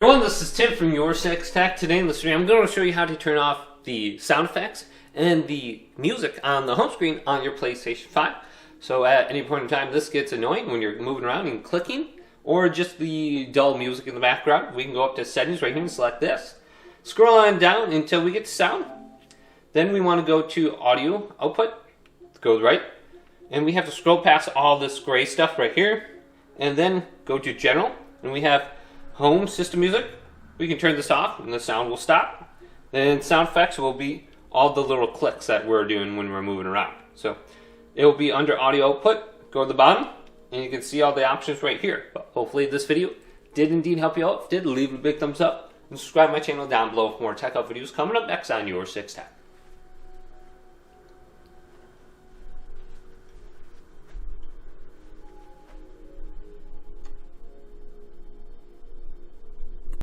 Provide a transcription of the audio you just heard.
everyone, this is Tim from YourSixTech. Today in the stream, I'm going to show you how to turn off the sound effects and the music on the home screen on your PlayStation 5. So at any point in time, this gets annoying when you're moving around and clicking, or just the dull music in the background. We can go up to settings right here and select this. Scroll on down until we get to sound. Then we want to go to audio output. Go right. And we have to scroll past all this gray stuff right here. And then go to general. And we have home system music. We can turn this off and the sound will stop. Then sound effects will be all the little clicks that we're doing when we're moving around. So it will be under audio output. Go to the bottom and you can see all the options right here. But hopefully this video did indeed help you out. If it did, leave a big thumbs up and subscribe to my channel down below for more tech up videos coming up next on YourSixTech.